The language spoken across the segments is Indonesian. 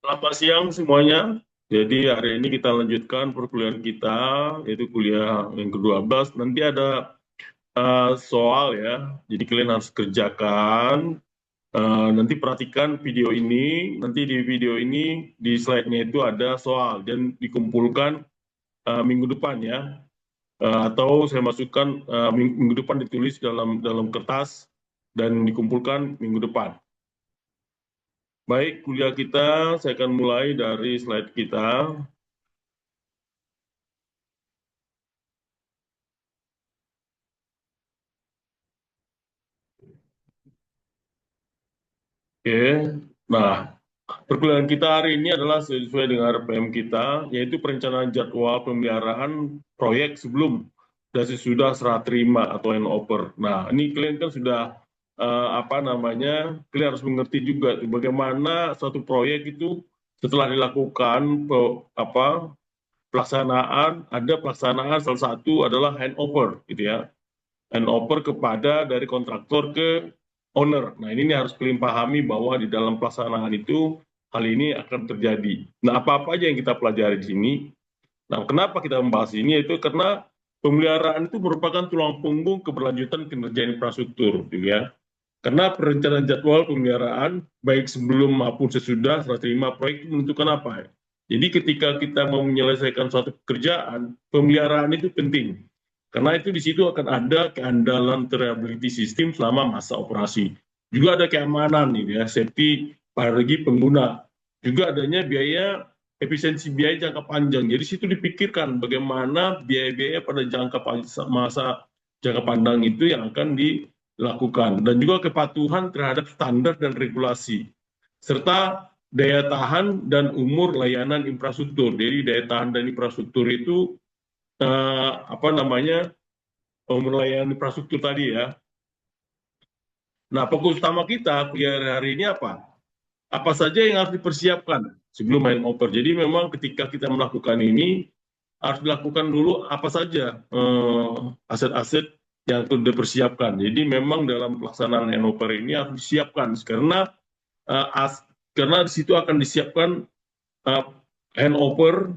Selamat siang semuanya. Jadi hari ini kita lanjutkan perkuliahan kita, yaitu kuliah yang ke-12. Nanti ada soal ya, jadi kalian harus kerjakan. Nanti perhatikan video ini, nanti di video ini, di slide-nya itu ada soal, dan dikumpulkan minggu depan ya. Atau saya masukkan minggu depan ditulis dalam kertas, dan dikumpulkan minggu depan. Baik, kuliah kita, saya akan mulai dari slide kita. Oke, nah perkuliahan kita hari ini adalah sesuai dengan RPM kita, yaitu perencanaan jadwal pemeliharaan proyek sebelum dan sesudah serah terima atau handover. Nah, ini kalian kan sudah kalian harus mengerti juga tuh, bagaimana suatu proyek itu setelah dilakukan pelaksanaan, ada pelaksanaan salah satu adalah handover, gitu ya, handover kepada dari kontraktor ke owner. Nah, ini harus kalian pahami bahwa di dalam pelaksanaan itu hal ini akan terjadi. Nah, apa-apa aja yang kita pelajari di sini. Nah, kenapa kita membahas ini? Itu karena pemeliharaan itu merupakan tulang punggung keberlanjutan kinerja infrastruktur, gitu ya. Karena perencanaan jadwal pemeliharaan, baik sebelum maupun sesudah serah terima proyek itu menentukan apa ya. Jadi ketika kita mau menyelesaikan suatu pekerjaan, pemeliharaan itu penting. Karena itu di situ akan ada keandalan reliability sistem selama masa operasi. Juga ada keamanan nih ya, safety bagi pengguna. Juga adanya biaya efisiensi biaya jangka panjang. Jadi situ dipikirkan bagaimana biaya-biaya pada masa jangka panjang itu yang akan dilakukan, dan juga kepatuhan terhadap standar dan regulasi, serta daya tahan dan umur layanan infrastruktur. Jadi daya tahan dan infrastruktur itu umur layanan infrastruktur tadi ya. Nah, fokus utama kita hari ini apa? Apa saja yang harus dipersiapkan sebelum main over. Jadi memang ketika kita melakukan ini harus dilakukan dulu apa saja aset-aset yang sudah dipersiapkan. Jadi memang dalam pelaksanaan handover ini harus disiapkan karena karena di situ akan disiapkan handover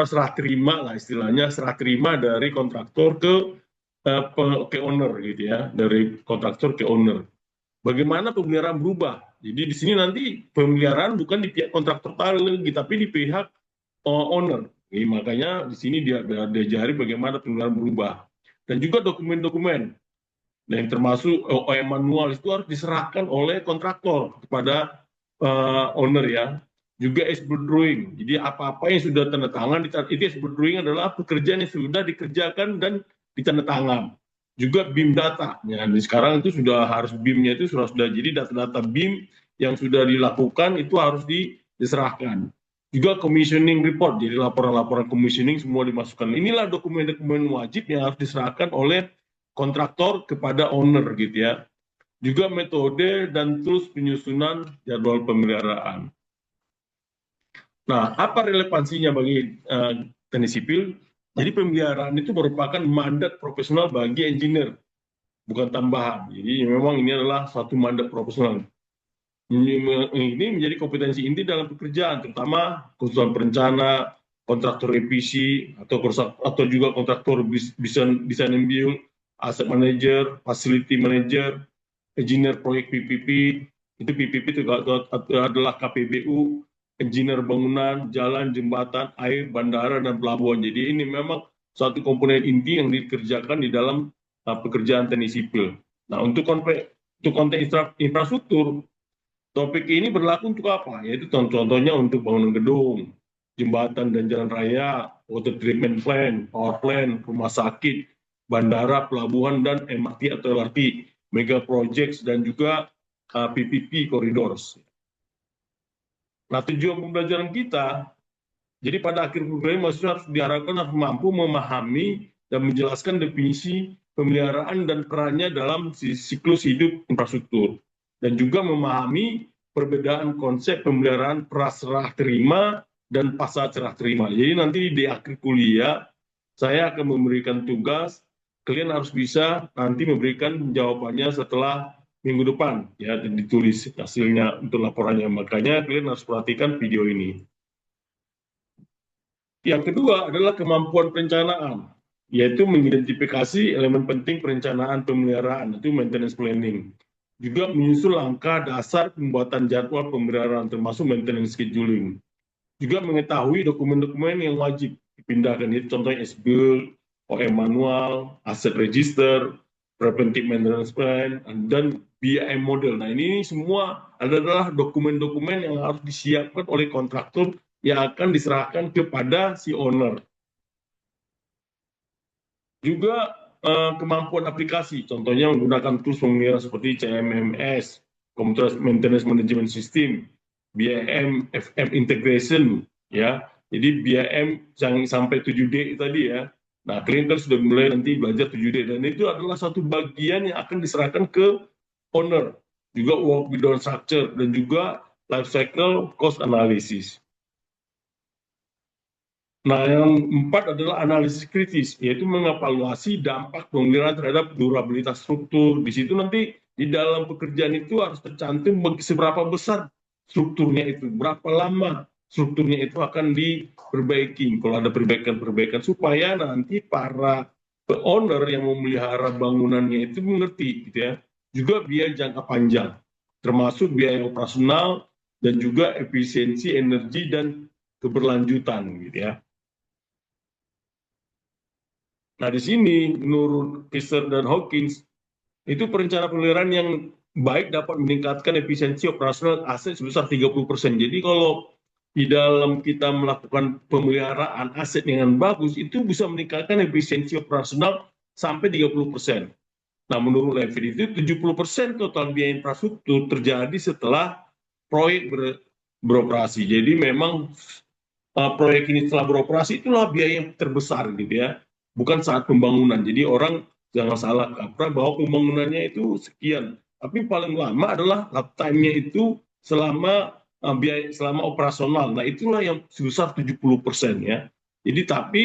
serah terima lah istilahnya, serah terima dari kontraktor ke owner gitu ya, dari kontraktor ke owner. Bagaimana pemeliharaan berubah? Jadi di sini nanti pemeliharaan bukan di pihak kontraktor lagi, tapi di pihak owner. Jadi, makanya di sini dia diajari bagaimana pemeliharaan berubah. Dan juga dokumen-dokumen, yang termasuk OM manual itu harus diserahkan oleh kontraktor kepada owner ya. Juga expert drawing. Jadi apa-apa yang sudah tanda tangan, itu expert drawing adalah pekerjaan yang sudah dikerjakan dan ditandatangan. Juga BIM data. Ya, sekarang itu sudah harus BIM-nya itu sudah jadi data-data BIM yang sudah dilakukan itu harus diserahkan. Juga commissioning report, jadi laporan-laporan commissioning semua dimasukkan. Inilah dokumen-dokumen wajib yang harus diserahkan oleh kontraktor kepada owner gitu ya. Juga metode dan tools penyusunan jadwal pemeliharaan. Nah, apa relevansinya bagi teknik sipil? Jadi pemeliharaan itu merupakan mandat profesional bagi engineer, bukan tambahan. Jadi memang ini adalah satu mandat profesional. Ini menjadi kompetensi inti dalam pekerjaan, terutama konsultan perencana, kontraktor revisi, atau juga kontraktor design and build, asset manager, facility manager, engineer proyek PPP. Itu PPP itu adalah KPBU, engineer bangunan, jalan, jembatan, air, bandara, dan pelabuhan. Jadi ini memang satu komponen inti yang dikerjakan di dalam pekerjaan teknik sipil. Nah, untuk konteks infrastruktur, topik ini berlaku untuk apa? Yaitu contohnya untuk bangunan gedung, jembatan dan jalan raya, water treatment plant, power plant, rumah sakit, bandara, pelabuhan, dan MRT atau LRT, mega projects, dan juga PPP corridors. Nah, tujuan pembelajaran kita, jadi pada akhir program mahasiswa harus diharapkan harus mampu memahami dan menjelaskan definisi pemeliharaan dan perannya dalam siklus hidup infrastruktur, dan juga memahami perbedaan konsep pemeliharaan praserah terima dan pasca serah terima. Jadi nanti di akhir kuliah saya akan memberikan tugas, kalian harus bisa nanti memberikan jawabannya setelah minggu depan ya ditulis hasilnya untuk laporannya. Makanya kalian harus perhatikan video ini. Yang kedua adalah kemampuan perencanaan, yaitu mengidentifikasi elemen penting perencanaan pemeliharaan, itu maintenance planning. Juga menyusun langkah dasar pembuatan jadwal pemeliharaan, termasuk maintenance scheduling. Juga mengetahui dokumen-dokumen yang wajib dipindahkan, itu contohnya SBIL, OM manual, asset register, preventive maintenance plan, dan BIM model. Nah, ini semua adalah dokumen-dokumen yang harus disiapkan oleh kontraktor yang akan diserahkan kepada si owner. Juga kemampuan aplikasi, contohnya menggunakan tools pemelihara seperti CMMS, Computer Maintenance Management System, BIM, FM Integration, ya. Jadi BIM yang sampai 7D tadi ya. Nah, kalian kan sudah mulai nanti belajar 7D, dan itu adalah satu bagian yang akan diserahkan ke owner. Juga work without structure, dan juga life cycle cost analysis. Nah, yang empat adalah analisis kritis, yaitu mengevaluasi dampak pemeliharaan terhadap durabilitas struktur. Di situ nanti di dalam pekerjaan itu harus tercantum seberapa besar strukturnya itu, berapa lama strukturnya itu akan diperbaiki. Kalau ada perbaikan-perbaikan supaya nanti para owner yang memelihara bangunannya itu mengerti, gitu ya. Juga biaya jangka panjang, termasuk biaya operasional dan juga efisiensi energi dan keberlanjutan, gitu ya. Nah, di sini menurut Kaiser dan Hawkins, itu perencanaan pemeliharaan yang baik dapat meningkatkan efisiensi operasional aset sebesar 30%. Jadi kalau di dalam kita melakukan pemeliharaan aset dengan bagus, itu bisa meningkatkan efisiensi operasional sampai 30%. Nah, menurut Levin itu 70% total biaya infrastruktur terjadi setelah proyek beroperasi. Jadi memang proyek ini setelah beroperasi itulah biaya yang terbesar, gitu ya, bukan saat pembangunan. Jadi orang jangan salah kaprah bahwa pembangunannya itu sekian, tapi paling lama adalah uptime-nya itu selama biaya selama operasional. Nah, itulah yang sebesar 70% ya. Jadi tapi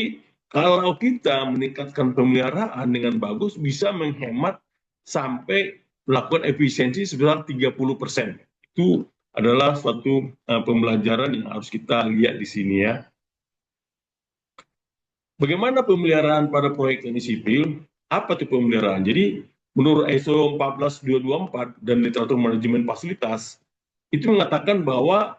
kalau kita meningkatkan pemeliharaan dengan bagus, bisa menghemat sampai melakukan efisiensi sebesar 30%. Itu adalah suatu pembelajaran yang harus kita lihat di sini ya. Bagaimana pemeliharaan pada proyek teknik sipil? Apa itu pemeliharaan? Jadi menurut ISO 14224 dan literatur manajemen fasilitas itu mengatakan bahwa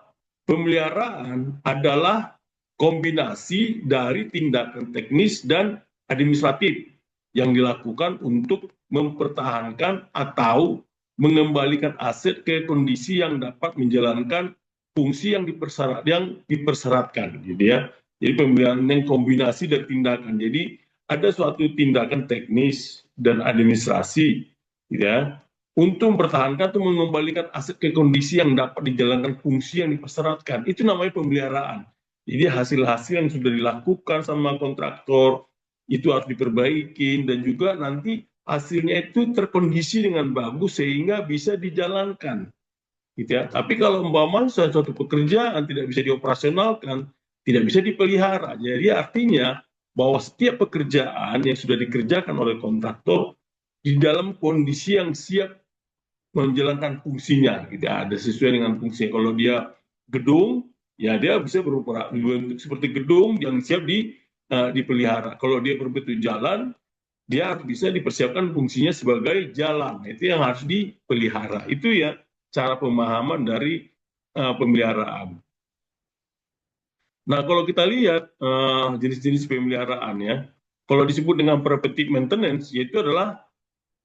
pemeliharaan adalah kombinasi dari tindakan teknis dan administratif yang dilakukan untuk mempertahankan atau mengembalikan aset ke kondisi yang dapat menjalankan fungsi yang dipersyaratkan, gitu ya. Jadi pemeliharaan yang kombinasi dari tindakan. Jadi ada suatu tindakan teknis dan administrasi, gitu ya, untuk mempertahankan atau mengembalikan aset ke kondisi yang dapat dijalankan fungsi yang dipersyaratkan. Itu namanya pemeliharaan. Jadi hasil-hasil yang sudah dilakukan sama kontraktor itu harus diperbaiki, dan juga nanti hasilnya itu terkondisi dengan bagus sehingga bisa dijalankan, gitu ya. Tapi kalau umpama suatu pekerjaan tidak bisa dioperasionalkan, tidak bisa dipelihara, jadi artinya bahwa setiap pekerjaan yang sudah dikerjakan oleh kontraktor di dalam kondisi yang siap menjalankan fungsinya, gitu ya. Ada sesuai dengan fungsinya. Kalau dia gedung, ya dia bisa berupa seperti gedung yang siap dipelihara. Kalau dia berbentuk jalan, dia harus bisa dipersiapkan fungsinya sebagai jalan. Itu yang harus dipelihara. Itu ya cara pemahaman dari pemeliharaan. Nah, kalau kita lihat jenis-jenis pemeliharaan ya, kalau disebut dengan preventive maintenance, yaitu adalah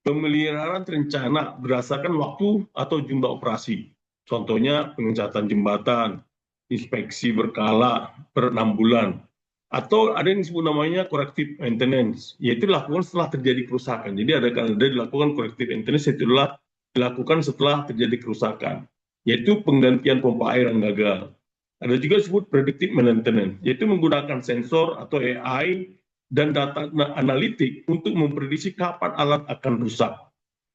pemeliharaan terencana berdasarkan waktu atau jumlah operasi. Contohnya pengecatan jembatan, inspeksi berkala per 6 bulan, atau ada yang disebut namanya corrective maintenance, yaitu dilakukan setelah terjadi kerusakan. Jadi ada dilakukan corrective maintenance, itu adalah dilakukan setelah terjadi kerusakan, yaitu penggantian pompa air yang gagal. Ada juga disebut predictive maintenance, yaitu menggunakan sensor atau AI dan data analitik untuk memprediksi kapan alat akan rusak.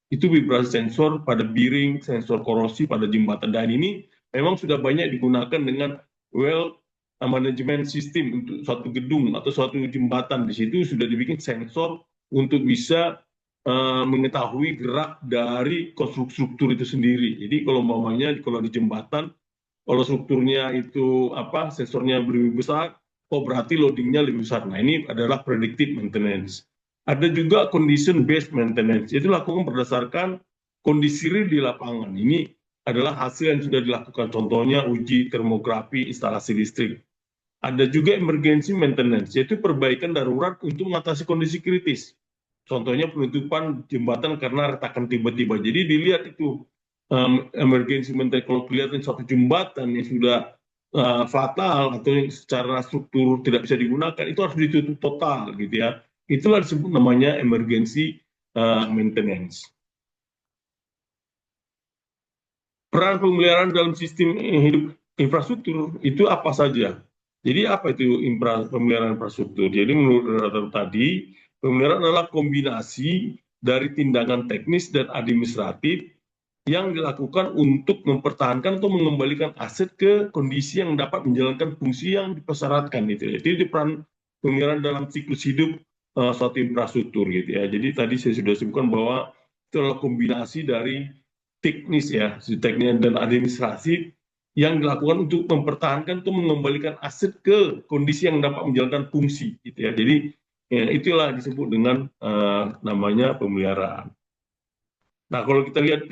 Itu vibrasi sensor pada bearing, sensor korosi pada jembatan. Dan ini memang sudah banyak digunakan dengan well management system untuk suatu gedung atau suatu jembatan. Di situ sudah dibikin sensor untuk bisa mengetahui gerak dari konstruksi struktur itu sendiri. Jadi kalau umpamanya kalau di jembatan, kalau strukturnya itu apa sensornya lebih besar, oh berarti loadingnya lebih besar. Nah ini adalah predictive maintenance. Ada juga condition based maintenance, itu lakukan berdasarkan kondisi real di lapangan. Ini adalah hasil yang sudah dilakukan, contohnya uji termografi instalasi listrik. Ada juga emergency maintenance, yaitu perbaikan darurat untuk mengatasi kondisi kritis. Contohnya penutupan jembatan karena retakan tiba-tiba. Jadi dilihat itu emergency maintenance, kalau kelihatan suatu jembatan yang sudah fatal atau yang secara struktur tidak bisa digunakan, itu harus ditutup total gitu ya. Itulah disebut namanya emergency maintenance. Peran pemeliharaan dalam sistem hidup infrastruktur itu apa saja? Jadi apa itu pemeliharaan infrastruktur? Jadi menurut moderator tadi, pemeliharaan adalah kombinasi dari tindakan teknis dan administratif yang dilakukan untuk mempertahankan atau mengembalikan aset ke kondisi yang dapat menjalankan fungsi yang dipersyaratkan gitu ya. Jadi peran pemeliharaan dalam siklus hidup suatu infrastruktur gitu ya. Jadi tadi saya sudah sebutkan bahwa itu adalah kombinasi dari teknis ya, teknis dan administrasi yang dilakukan untuk mempertahankan atau mengembalikan aset ke kondisi yang dapat menjalankan fungsi gitu ya. Jadi ya, itulah disebut dengan namanya pemeliharaan. Nah, kalau kita lihat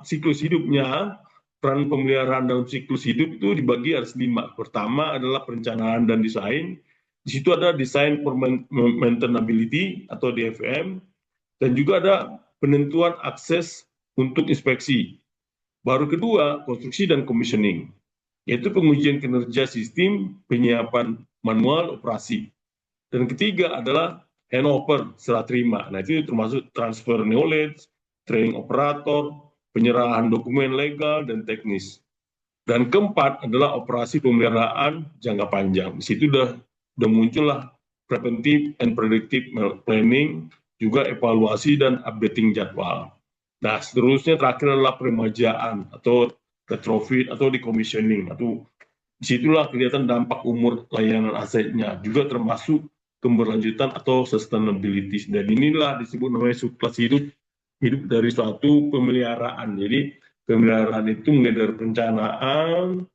siklus hidupnya, peran pemeliharaan dalam siklus hidup itu dibagi ada 5. Pertama adalah perencanaan dan desain. Di situ ada design for maintainability atau DFM, dan juga ada penentuan akses untuk inspeksi. Baru kedua, konstruksi dan commissioning, yaitu pengujian kinerja sistem, penyiapan manual operasi. Dan ketiga adalah handover, serah terima. Nah, itu termasuk transfer knowledge, training operator, penyerahan dokumen legal dan teknis. Dan keempat adalah operasi pemeliharaan jangka panjang. Di situ udah muncullah preventive and predictive planning, juga evaluasi dan updating jadwal. Nah, seterusnya terakhir adalah peremajaan atau retrofit atau decommissioning. Atau disitulah kelihatan dampak umur layanan asetnya, juga termasuk keberlanjutan atau sustainability. Dan inilah disebut namanya siklus hidup dari suatu pemeliharaan. Jadi pemeliharaan itu mulai dari perencanaan,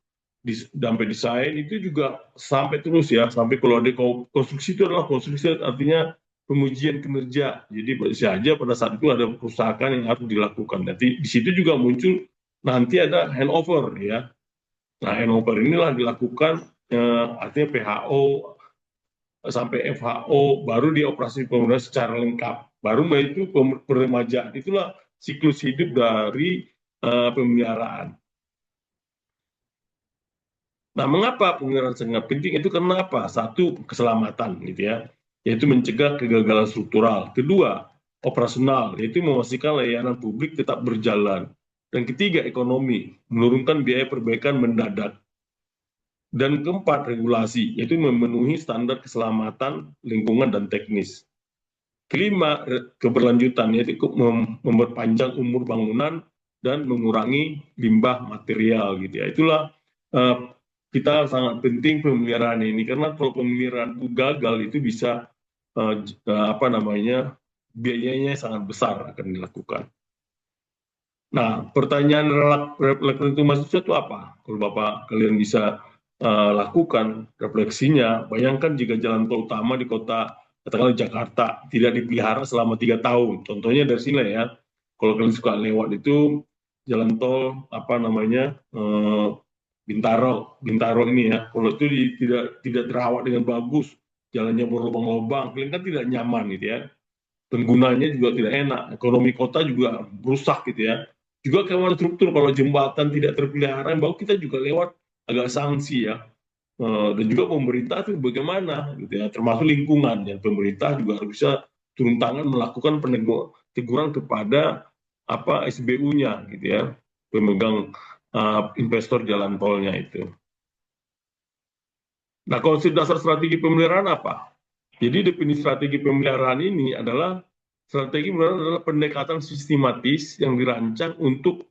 sampai desain, itu juga sampai terus ya, sampai kalau ada konstruksi itu adalah konstruksi artinya pengujian kinerja. Jadi saja pada saat itu ada kerusakan yang harus dilakukan. Nanti di situ juga muncul nanti ada handover ya. Nah, handover inilah dilakukan artinya PHO sampai FHO, baru dioperasi pemeliharaan secara lengkap. Baru itu peremajaan. Itulah siklus hidup dari pemeliharaan. Nah, mengapa pemeliharaan sangat penting? Itu karena apa? Satu, keselamatan, gitu ya, yaitu mencegah kegagalan struktural. Kedua, operasional, yaitu memastikan layanan publik tetap berjalan. Dan ketiga, ekonomi, menurunkan biaya perbaikan mendadak. Dan keempat, regulasi, yaitu memenuhi standar keselamatan, lingkungan, dan teknis. Kelima, keberlanjutan, yaitu memperpanjang umur bangunan dan mengurangi limbah material, gitu ya. Itulah kita sangat penting pemeliharaan ini, karena kalau pemeliharaan itu gagal itu bisa apa namanya, biayanya sangat besar akan dilakukan. Nah, pertanyaan refleksi itu mahasiswa itu apa? Kalau Bapak kalian bisa lakukan refleksinya, bayangkan jika jalan tol utama di kota katakanlah Jakarta tidak dipelihara selama 3 tahun. Contohnya dari sini ya, kalau kalian suka lewat itu jalan tol apa namanya Bintaro ini ya, kalau itu tidak terawat dengan bagus, jalannya berlubang-lubang, kalian kan tidak nyaman gitu ya. Penggunanya juga tidak enak, ekonomi kota juga rusak gitu ya. Juga keamanan struktur, kalau jembatan tidak terpelihara, baru kita juga lewat agak sanksi ya. Dan juga pemerintah itu bagaimana gitu ya, termasuk lingkungan, dan pemerintah juga harus bisa turun tangan melakukan teguran kepada apa SBU-nya gitu ya, pemegang investor jalan tolnya itu. Nah, konsep dasar strategi pemeliharaan apa? Jadi definisi strategi pemeliharaan ini adalah strategi pemeliharaan adalah pendekatan sistematis yang dirancang untuk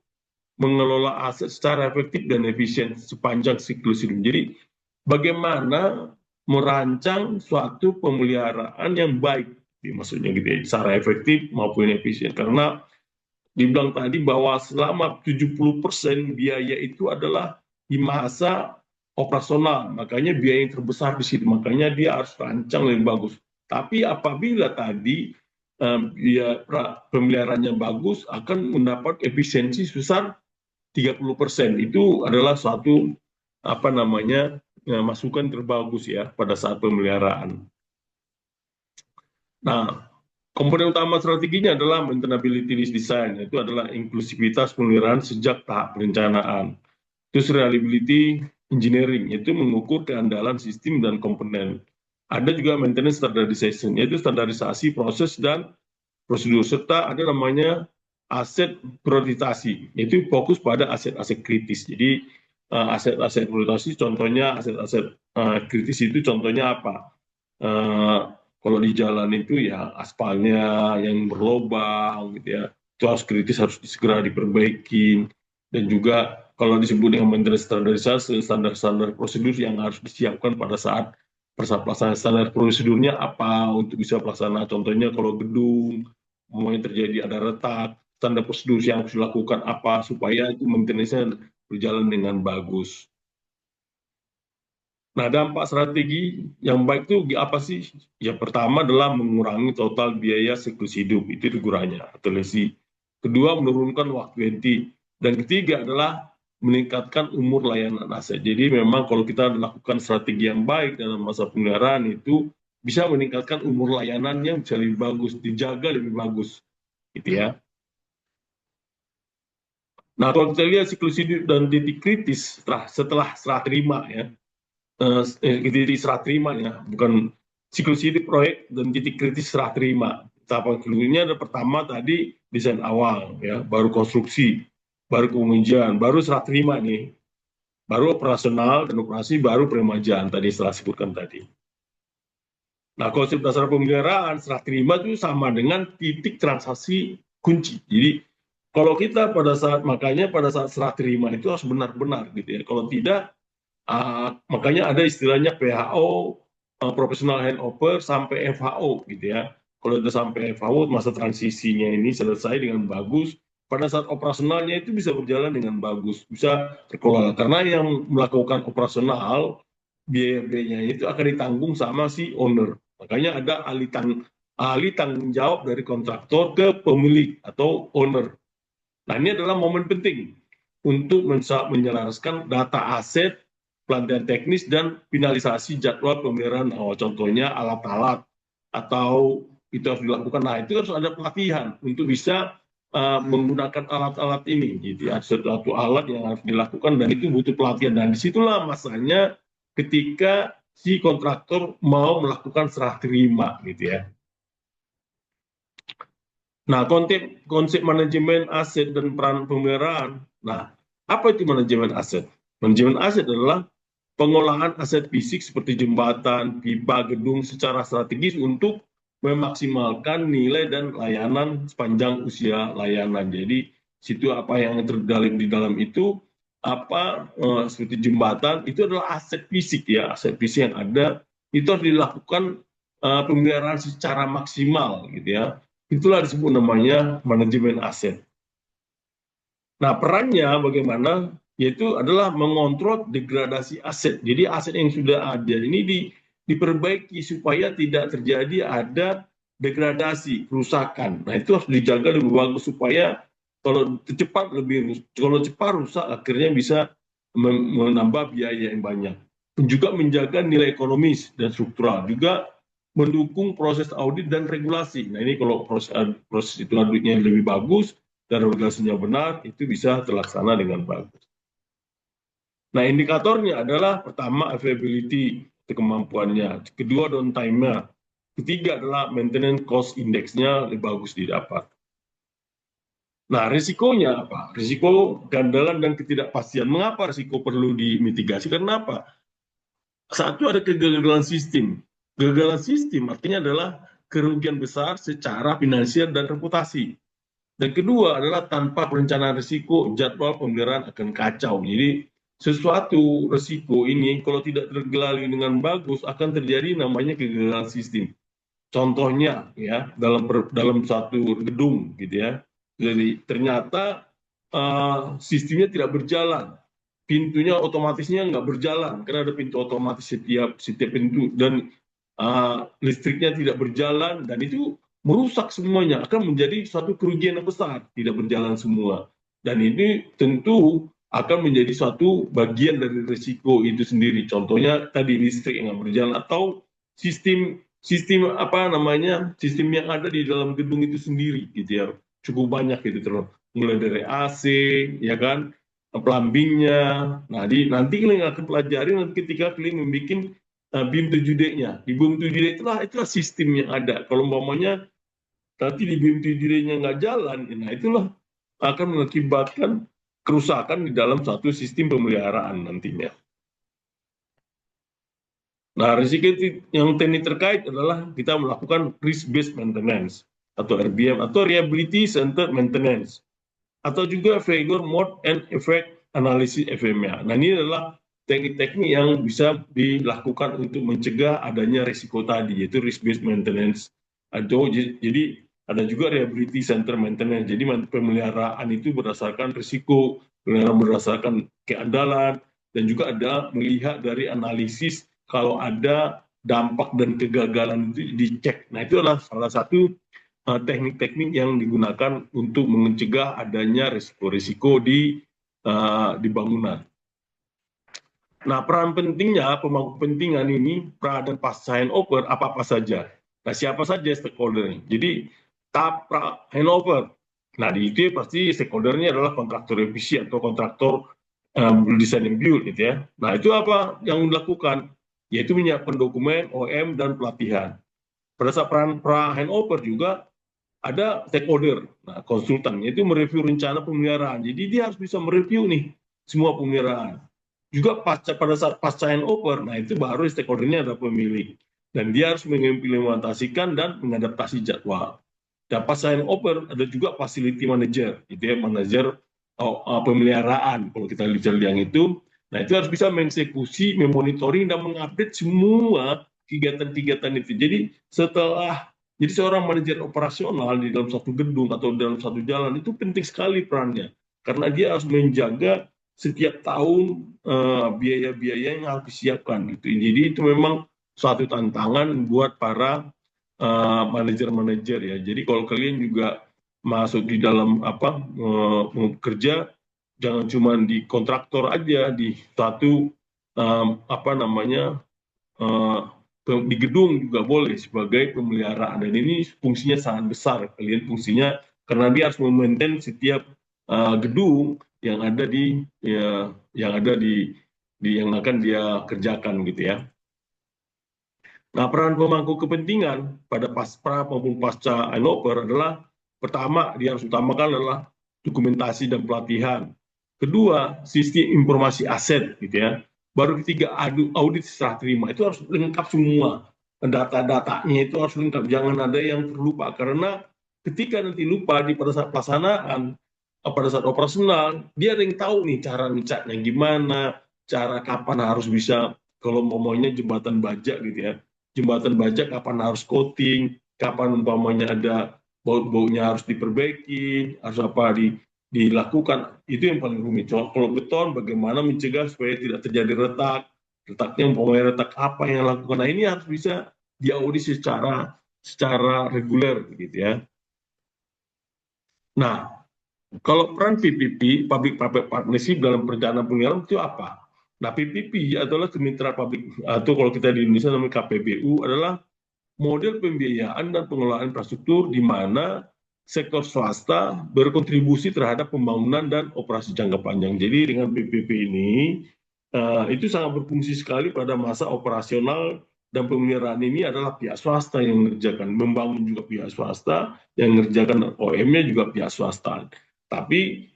mengelola aset secara efektif dan efisien sepanjang siklus hidup. Jadi bagaimana merancang suatu pemeliharaan yang baik maksudnya gitu ya, secara efektif maupun efisien. Karena dibilang tadi bahwa selama 70% biaya itu adalah di masa operasional, makanya biaya yang terbesar di situ, makanya dia harus rancang lebih bagus. Tapi apabila tadi biaya pemeliharaannya bagus, akan mendapat efisiensi sebesar 30%. Itu adalah suatu apa namanya masukan terbagus ya pada saat pemeliharaan. Nah, komponen utama strateginya adalah maintainability design, yaitu adalah inklusivitas pemeliharaan sejak tahap perencanaan. Terus reliability engineering, yaitu mengukur keandalan sistem dan komponen. Ada juga maintenance standardization, yaitu standarisasi proses dan prosedur, serta ada namanya aset prioritasi, yaitu fokus pada aset-aset kritis. Jadi aset-aset prioritasi contohnya aset-aset kritis itu contohnya apa? Kalau di jalan itu ya aspalnya yang berlobang gitu ya, itu harus kritis, harus segera diperbaiki. Dan juga kalau disebut dengan maintenance standarisasi, standar-standar prosedur yang harus disiapkan pada saat pelaksanaan standar prosedurnya apa untuk bisa pelaksanaan. Contohnya kalau gedung mau yang terjadi ada retak, standar prosedur yang harus dilakukan apa supaya itu maintenance-nya berjalan dengan bagus. Nah, dampak strategi yang baik itu apa sih? Yang pertama adalah mengurangi total biaya siklus hidup, itu dikurangi atau lesi. Kedua, menurunkan waktu henti. Dan ketiga adalah meningkatkan umur layanan aset. Jadi memang kalau kita melakukan strategi yang baik dalam masa pemeliharaan itu bisa meningkatkan umur layanannya bisa lebih bagus, dijaga lebih bagus, gitu ya. Nah, kalau kita lihat siklus hidup dan titik kritis setelah serah terima ya, titik serah terima ya, bukan siklus hidup proyek dan titik kritis serah terima. Tahapan kedua ada pertama tadi desain awal ya, baru konstruksi, baru pengujian, baru serah terima nih, baru operasional dan operasi, baru peremajaan tadi setelah sebutkan tadi. Nah, konsep dasar pemeliharaan serah terima itu sama dengan titik transaksi kunci. Jadi kalau kita makanya pada saat serah terima itu harus benar-benar gitu ya. Kalau tidak makanya ada istilahnya PHO, professional handover sampai FHO gitu ya. Kalau sudah sampai FHO, masa transisinya ini selesai dengan bagus, pada saat operasionalnya itu bisa berjalan dengan bagus, bisa terkelola. Karena yang melakukan operasional, biaya-biayanya itu akan ditanggung sama si owner. Makanya ada ahli tanggung jawab dari kontraktor ke pemilik atau owner. Nah, ini adalah momen penting untuk menyelaraskan data aset, pelatihan teknis, dan finalisasi jadwal pemeliharaan. Contohnya alat-alat atau itu harus dilakukan. Nah, itu harus ada pelatihan untuk bisa menggunakan alat-alat ini. Jadi ada satu alat yang harus dilakukan dan itu butuh pelatihan. Dan disitulah masanya ketika si kontraktor mau melakukan serah terima, gitu ya. Nah, konsep manajemen aset dan peran pemeliharaan. Nah, apa itu manajemen aset? Manajemen aset adalah pengolahan aset fisik seperti jembatan, pipa, gedung secara strategis untuk memaksimalkan nilai dan layanan sepanjang usia layanan. Jadi, situ apa yang terdalam di dalam itu, seperti jembatan, itu adalah aset fisik ya, aset fisik yang ada, itu harus dilakukan pemeliharaan secara maksimal gitu ya. Itulah disebut namanya manajemen aset. Nah, perannya bagaimana? Yaitu adalah mengontrol degradasi aset. Jadi aset yang sudah ada ini diperbaiki supaya tidak terjadi ada degradasi, kerusakan. Nah, itu harus dijaga lebih bagus supaya kalau cepat rusak akhirnya bisa menambah biaya yang banyak. Dan juga menjaga nilai ekonomis dan struktural. Juga mendukung proses audit dan regulasi. Nah, ini kalau proses itu auditnya lebih bagus dan regulasinya benar, itu bisa terlaksana dengan bagus. Nah, indikatornya adalah pertama availability, kemampuannya. Kedua downtime-nya. Ketiga adalah maintenance cost index-nya lebih bagus didapat. Nah, risikonya apa? Risiko kegandalan dan ketidakpastian. Mengapa risiko perlu dimitigasi? Karena apa? Satu, ada kegagalan sistem. Kegagalan sistem artinya adalah kerugian besar secara finansial dan reputasi. Dan kedua adalah tanpa perencanaan risiko, jadwal pemeliharaan akan kacau. Jadi sesuatu risiko ini kalau tidak tergelali dengan bagus akan terjadi namanya kegagalan sistem. contohnya ya dalam satu gedung gitu ya. Jadi ternyata sistemnya tidak berjalan, pintunya otomatisnya nggak berjalan karena ada pintu otomatis setiap pintu dan listriknya tidak berjalan dan itu merusak semuanya, akan menjadi suatu kerugian yang besar tidak berjalan semua. Dan ini tentu akan menjadi suatu bagian dari risiko itu sendiri. Contohnya tadi listrik yang nggak berjalan atau sistem sistem apa namanya sistem yang ada di dalam gedung itu sendiri gitu ya, cukup banyak gitu terus, mulai dari AC ya kan, plumbingnya. Nah nanti kalian akan pelajari nanti ketika kalian membuat BIM 7D-nya. Di BIM 7D itulah sistem yang ada. Kalau umpamanya nanti di BIM 7D-nya nggak jalan, nah itulah akan mengakibatkan kerusakan di dalam satu sistem pemeliharaan nantinya. Nah, risiko yang teknik terkait adalah kita melakukan risk-based maintenance atau RBM atau Reliability Centered Maintenance atau juga Failure Mode and Effect Analysis FMA. Nah, ini adalah teknik-teknik yang bisa dilakukan untuk mencegah adanya risiko tadi, yaitu risk-based maintenance. Jadi ada juga Reliability Center Maintenance. Jadi pemeliharaan itu berdasarkan risiko, pemeliharaan berdasarkan keandalan, dan juga ada melihat dari analisis kalau ada dampak dan kegagalan itu dicek. Nah, itu adalah salah satu teknik-teknik yang digunakan untuk mencegah adanya risiko-risiko di bangunan. Nah, peran pentingnya, pemangku kepentingan ini, pra dan pasca handover apa-apa saja. Nah, siapa saja stakeholder-nya? Jadi, tahap pra handover. Nah, di itu pasti stakeholder-nya adalah kontraktor revisi atau kontraktor desain and build gitu ya. Nah, itu apa yang dilakukan? Yaitu menyiapkan dokumen, OM, dan pelatihan. Pada saat peran pra handover juga ada stakeholder, nah, konsultan, itu mereview rencana pemeliharaan. Jadi dia harus bisa mereview nih semua pemeliharaan. Juga pada saat pasca handover, nah itu baru stakeholdernya ada pemilik. Dan dia harus mengimplementasikan dan mengadaptasi jadwal. Dan pasca handover ada juga facility manager, itu ya, manajer pemeliharaan. Kalau kita bicara yang itu, nah itu harus bisa mengeksekusi, memonitoring, dan mengupdate semua kegiatan-kegiatan itu. Jadi seorang manajer operasional di dalam satu gedung atau dalam satu jalan itu penting sekali perannya. Karena dia harus menjaga setiap tahun biaya-biaya yang harus disiapkan. Gitu. Jadi itu memang suatu tantangan buat para manajer-manajer ya. Jadi kalau kalian juga masuk di dalam kerja, jangan cuma di kontraktor aja, di satu apa namanya di gedung juga boleh sebagai pemeliharaan, dan ini fungsinya sangat besar kalian fungsinya karena dia harus memaintain setiap gedung yang ada yang akan dia kerjakan gitu ya. Nah, peran pemangku kepentingan pada pasca maupun pasca handover adalah pertama dia harus utamakan adalah dokumentasi dan pelatihan. Kedua, sistem informasi aset gitu ya. Baru ketiga, audit serah terima. Itu harus lengkap semua. Data-datanya itu harus lengkap. Jangan ada yang terlupa karena ketika nanti lupa pada saat pelaksanaan, pada saat operasional, dia ada yang tahu nih cara ngecatnya gimana, cara kapan harus bisa, kalau ngomongnya jembatan baja gitu ya, jembatan baja kapan harus coating, kapan umpamanya ada baut-bautnya harus diperbaiki, harus apa dilakukan, itu yang paling rumit. Kalau beton, bagaimana mencegah supaya tidak terjadi retak, retaknya umpamanya retak apa yang lakukan. Nah, ini harus bisa diaudit secara reguler gitu ya. Nah, kalau peran PPP, Public Private Partnership dalam perencanaan pemeliharaan itu apa? Nah, PPP adalah kemitraan publik, atau kalau kita di Indonesia namanya KPBU, adalah model pembiayaan dan pengelolaan infrastruktur di mana sektor swasta berkontribusi terhadap pembangunan dan operasi jangka panjang. Jadi dengan PPP ini itu sangat berfungsi sekali pada masa operasional, dan pemeliharaan ini adalah pihak swasta yang mengerjakan, membangun juga pihak swasta, yang mengerjakan OM-nya juga pihak swasta. Tapi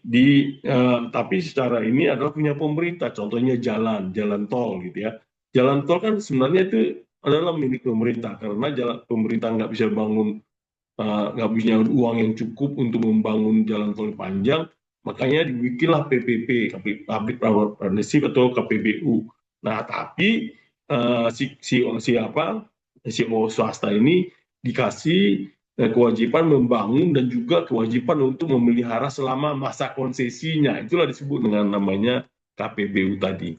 secara ini adalah punya pemerintah, contohnya jalan tol gitu ya. Jalan tol kan sebenarnya itu adalah milik pemerintah karena pemerintah nggak bisa bangun, nggak punya uang yang cukup untuk membangun jalan tol panjang, makanya dibikinlah PPP, Public Private Partnership atau KPBU. Nah, tapi si swasta ini dikasih kewajiban membangun dan juga kewajiban untuk memelihara selama masa konsesinya. Itulah disebut dengan namanya KPBU tadi.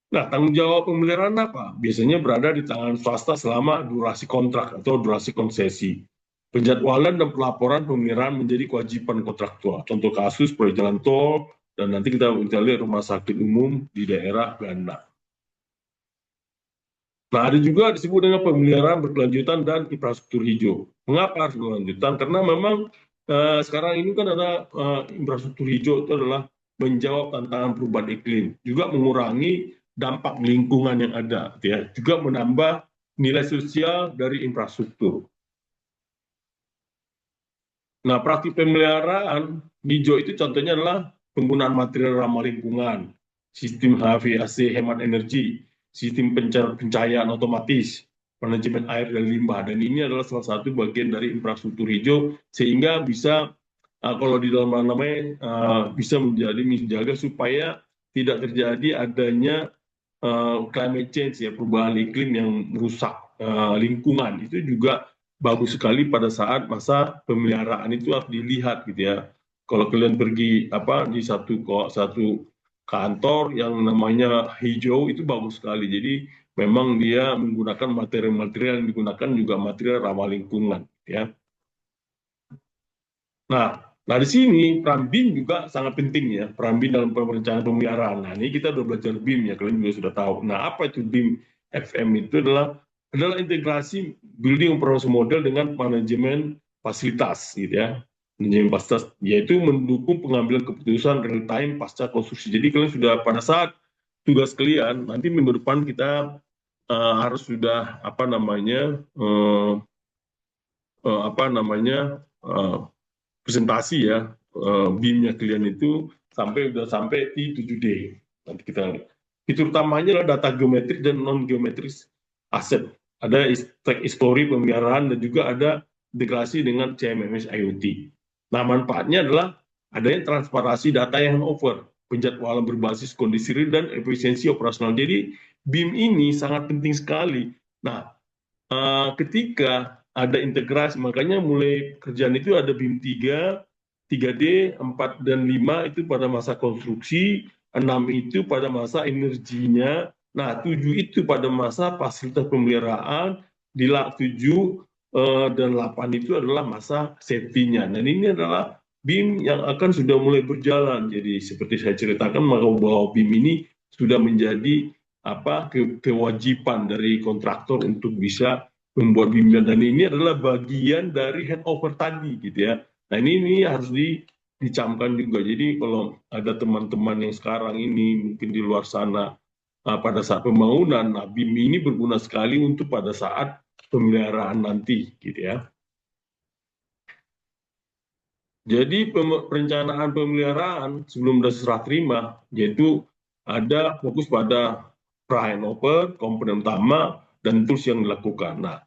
Nah, tanggung jawab pemeliharaan apa? Biasanya berada di tangan swasta selama durasi kontrak atau durasi konsesi. Penjadwalan dan pelaporan pemeliharaan menjadi kewajiban kontraktual. Contoh kasus proyek jalan tol, dan nanti kita lihat rumah sakit umum di daerah Ganda. Nah, ada juga disebut dengan pemeliharaan berkelanjutan dan infrastruktur hijau. Mengapa harus berkelanjutan? Karena memang sekarang ini kan ada infrastruktur hijau itu adalah menjawab tantangan perubahan iklim, juga mengurangi dampak lingkungan yang ada, ya, juga menambah nilai sosial dari infrastruktur. Nah, praktik pemeliharaan hijau itu contohnya adalah penggunaan material ramah lingkungan, sistem HVAC hemat energi, sistem pencahayaan otomatis, manajemen air dan limbah. Dan ini adalah salah satu bagian dari infrastruktur hijau sehingga bisa kalau di dalam namanya bisa menjaga supaya tidak terjadi adanya climate change, ya, perubahan iklim yang merusak lingkungan. Itu juga bagus sekali pada saat masa pemeliharaan itu harus dilihat gitu ya. Kalau kalian pergi di satu kantor yang namanya hijau itu bagus sekali. Jadi memang dia menggunakan material-material yang digunakan juga material ramah lingkungan, ya. Nah, di sini peran BIM juga sangat penting, ya, peran BIM dalam perencanaan pemeliharaan. Nah, ini kita sudah belajar BIM, ya, kalian juga sudah tahu. Nah, apa itu BIM FM itu adalah integrasi building operation model dengan manajemen fasilitas, gitu ya. Manajemen fasilitas yaitu mendukung pengambilan keputusan real time pasca konstruksi. Jadi kalian sudah pada saat tugas kalian nanti minggu depan kita harus sudah apa namanya presentasi, ya, BIM-nya kalian itu udah sampai di 7D. Nanti kita lihat. Fitur utamanya adalah data geometris dan non geometris aset. Ada track history pemeliharaan dan juga ada integrasi dengan CMMS IoT. Nah, manfaatnya adalah adanya transparansi data yang handover, penjadwalan berbasis kondisi real dan efisiensi operasional. Jadi BIM ini sangat penting sekali. Nah, ketika ada integrasi, makanya mulai kerjaan itu ada BIM 3, 3D, 4 dan 5 itu pada masa konstruksi, 6 itu pada masa energinya, nah 7 itu pada masa fasilitas pemeliharaan, di 7 dan 8 itu adalah masa safety-nya. Dan ini adalah BIM yang akan sudah mulai berjalan. Jadi seperti saya ceritakan bahwa BIM ini sudah menjadi kewajiban dari kontraktor untuk bisa membuat bimbingan, dan ini adalah bagian dari handover tadi, gitu ya. Nah, ini harus dicamkan juga. Jadi kalau ada teman-teman yang sekarang ini mungkin di luar sana pada saat pembangunan, nah, BIM ini berguna sekali untuk pada saat pemeliharaan nanti, gitu ya. Jadi perencanaan pemeliharaan sebelum ada serah terima, yaitu ada fokus pada pra-handover, komponen utama, dan tools yang dilakukan. Nah,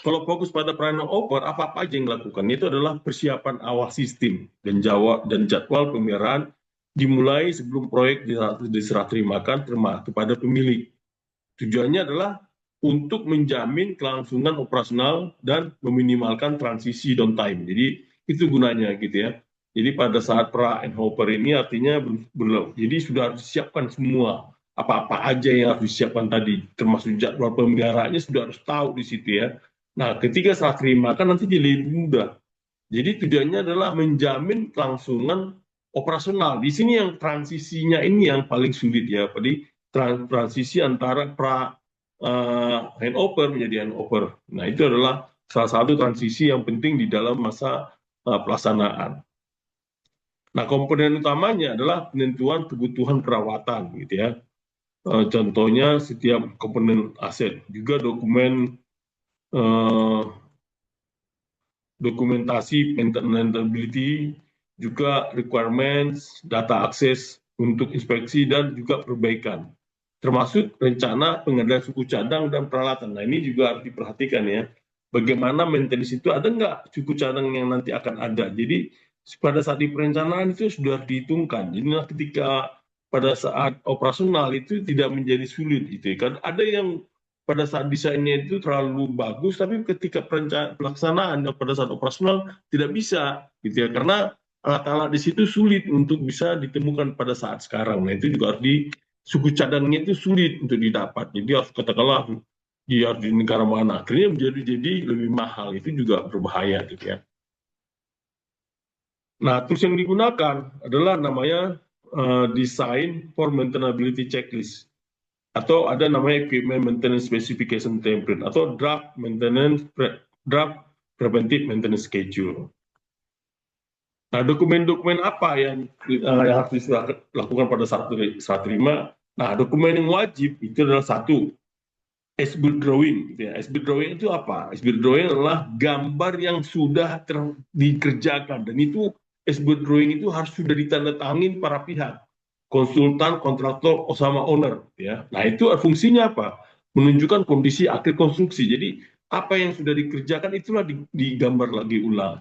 kalau fokus pada peran over, apa-apa aja yang dilakukan itu adalah persiapan awal sistem dan jadwal pemeliharaan dimulai sebelum proyek diserah terimakan kepada pemilik. Tujuannya adalah untuk menjamin kelangsungan operasional dan meminimalkan transisi downtime. Jadi itu gunanya, gitu ya. Jadi pada saat pra and hoper ini artinya jadi sudah harus disiapkan semua apa-apa aja yang harus disiapkan tadi, termasuk jadwal pemeliharaannya sudah harus tahu di situ, ya. Nah, ketika serah terima kan nanti jadi lebih mudah. Jadi tujuannya adalah menjamin kelangsungan operasional. Di sini yang transisinya ini yang paling sulit, ya. Jadi transisi antara handover menjadi handover. Nah, itu adalah salah satu transisi yang penting di dalam masa pelaksanaan. Nah, komponen utamanya adalah penentuan kebutuhan perawatan, gitu ya. Contohnya setiap komponen aset, juga dokumentasi maintainability, juga requirements, data akses untuk inspeksi dan juga perbaikan, termasuk rencana pengadaan suku cadang dan peralatan. Nah, ini juga harus diperhatikan, ya. Bagaimana maintenance itu ada nggak suku cadang yang nanti akan ada. Jadi pada saat di perencanaan itu sudah dihitungkan. Jadi ketika pada saat operasional itu tidak menjadi sulit, gitu kan. Ada yang pada saat desainnya itu terlalu bagus, tapi ketika pelaksanaan pada saat operasional tidak bisa, gitu ya, karena alat-alat di situ sulit untuk bisa ditemukan pada saat sekarang. Nah itu juga harus suku cadangnya itu sulit untuk didapat. Jadi harus katakanlah harus di negara mana, akhirnya jadi lebih mahal. Itu juga berbahaya, gitu ya. Nah, tools yang digunakan adalah namanya Design for Maintainability Checklist, atau ada namanya Equipment Maintenance Specification Template, atau Draft Preventive Maintenance Schedule. Nah, dokumen-dokumen apa yang harus dilakukan pada saat serah terima? Nah, dokumen yang wajib itu adalah satu, as-built drawing. Gitu ya. As-built drawing itu apa? As-built drawing adalah gambar yang sudah dikerjakan, dan itu as-built drawing itu harus sudah ditandatangani para pihak, konsultan, kontraktor, sama owner. Ya. Nah itu fungsinya apa? Menunjukkan kondisi akhir konstruksi. Jadi apa yang sudah dikerjakan itulah digambar lagi ulang.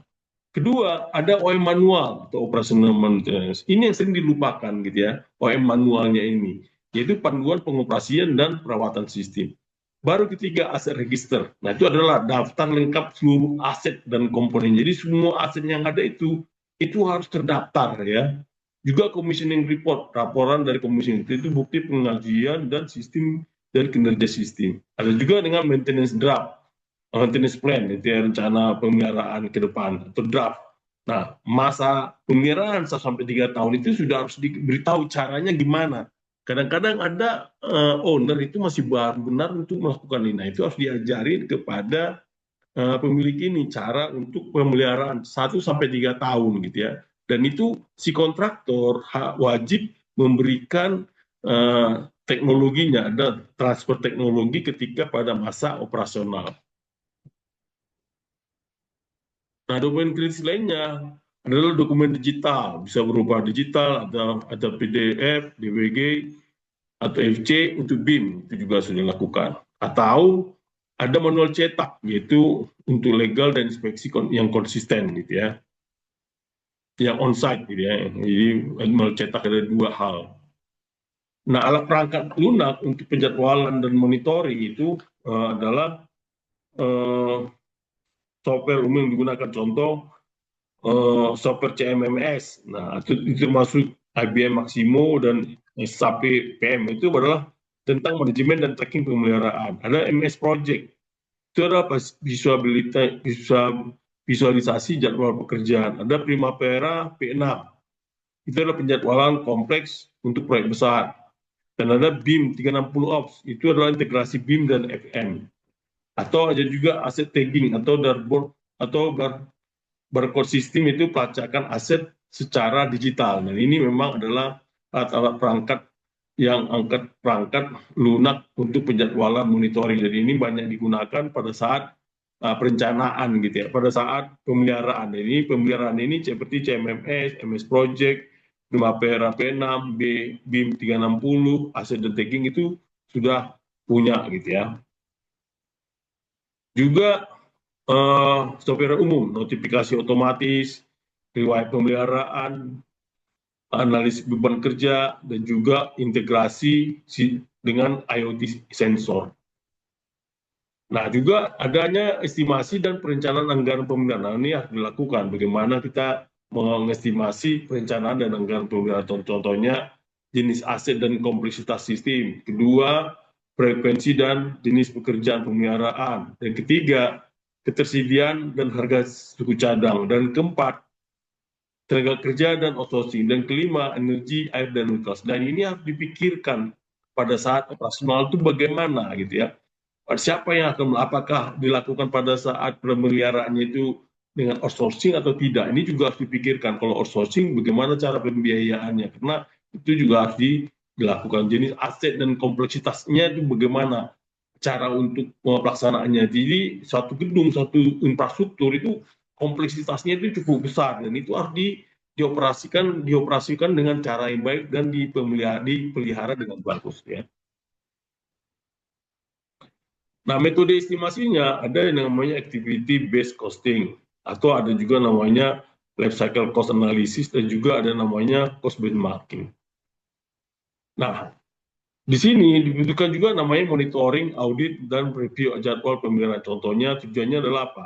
Kedua, ada OM manual atau operational maintenance. Ini yang sering dilupakan, gitu ya, OM manualnya ini, yaitu panduan pengoperasian dan perawatan sistem. Baru ketiga, aset register. Nah, itu adalah daftar lengkap seluruh aset dan komponen. Jadi semua aset yang ada itu harus terdaftar, ya. Juga commissioning report, laporan dari commissioning itu bukti pengajian dan sistem dan kinerja sistem. Ada juga dengan maintenance draft, maintenance plan, itu ya, rencana pemeliharaan ke depan atau draft. Nah, masa pemeliharaan 1 sampai 3 tahun itu sudah harus diberitahu caranya gimana. Kadang-kadang ada owner itu masih benar untuk melakukan ini. Nah, itu harus diajarin kepada pemilik ini cara untuk pemeliharaan 1 sampai 3 tahun, gitu ya. Dan itu si kontraktor wajib memberikan teknologinya, ada transfer teknologi ketika pada masa operasional. Nah, dokumen kritis lainnya adalah dokumen digital, bisa berupa digital, ada PDF, DWG, atau FC untuk BIM, itu juga sudah dilakukan. Atau ada manual cetak, yaitu untuk legal dan inspeksi yang konsisten, gitu ya, yang onsite, gitu ya. Jadi manual cetak ada 2 hal. Nah, alat perangkat lunak untuk penjadwalan dan monitoring itu adalah software umum yang digunakan, contoh software CMMS. Nah, itu masuk IBM Maximo dan SAP PM, itu adalah tentang manajemen dan tracking pemeliharaan. Ada MS Project, itu adalah visualisasi jadwal pekerjaan. Ada Primavera P6, itu adalah penjadwalan kompleks untuk proyek besar. Dan ada BIM 360 Ops, itu adalah integrasi BIM dan FM. Atau ada juga aset tagging atau dashboard atau barcode system, itu pelacakan aset secara digital. Dan ini memang adalah alat-alat perangkat yang angkat perangkat lunak untuk penjadwalan monitoring. Jadi ini banyak digunakan pada saat perencanaan, gitu ya, pada saat pemeliharaan. Ini pemeliharaan ini seperti CMMS, MS Project, Primavera P6, BIM 360, aset dan tagging itu sudah punya, gitu ya. Juga software umum, notifikasi otomatis, riwayat pemeliharaan, analisis beban kerja, dan juga integrasi dengan IoT sensor. Nah, juga adanya estimasi dan perencanaan anggaran pemeliharaan. Ini harus dilakukan. Bagaimana kita mengestimasi perencanaan dan anggaran pemeliharaan. Contohnya, jenis aset dan kompleksitas sistem. Kedua, frekuensi dan jenis pekerjaan pemeliharaan. Dan ketiga, ketersediaan dan harga suku cadang. Dan keempat, tenaga kerja dan outsourcing. Dan kelima, energi, air, dan gas. Dan ini harus dipikirkan pada saat operasional itu bagaimana, gitu ya. Siapa yang akan, apakah dilakukan pada saat pemeliharaannya itu dengan outsourcing atau tidak. Ini juga harus dipikirkan. Kalau outsourcing, bagaimana cara pembiayaannya, karena itu juga harus dilakukan. Jenis aset dan kompleksitasnya itu bagaimana cara untuk pelaksanaannya. Jadi satu gedung, satu infrastruktur itu kompleksitasnya itu cukup besar, dan itu harus dioperasikan dengan cara yang baik dan dipelihara dengan bagus, ya. Nah, metode estimasinya ada yang namanya activity based costing, atau ada juga namanya life cycle cost analysis, dan juga ada namanya cost benchmarking. Nah, Di sini dibutuhkan juga namanya monitoring, audit, dan review jadwal pemeliharaan. Contohnya tujuannya adalah apa?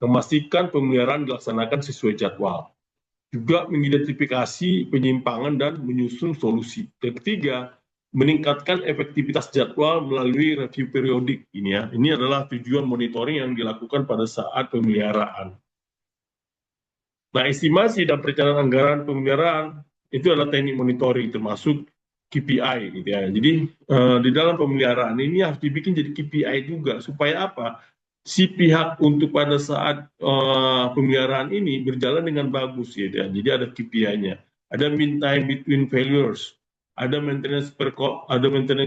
Memastikan pemeliharaan dilaksanakan sesuai jadwal. Juga mengidentifikasi penyimpangan dan menyusun solusi. Dan ketiga, meningkatkan efektivitas jadwal melalui review periodik. Ini adalah tujuan monitoring yang dilakukan pada saat pemeliharaan. Nah, estimasi dan perencanaan anggaran pemeliharaan itu adalah teknik monitoring termasuk KPI gitu ya. Jadi di dalam pemeliharaan ini harus dibikin jadi KPI juga supaya apa? Si pihak untuk pada saat pemeliharaan ini berjalan dengan bagus gitu ya. Jadi ada KPI-nya. Ada mean time between failures, ada maintenance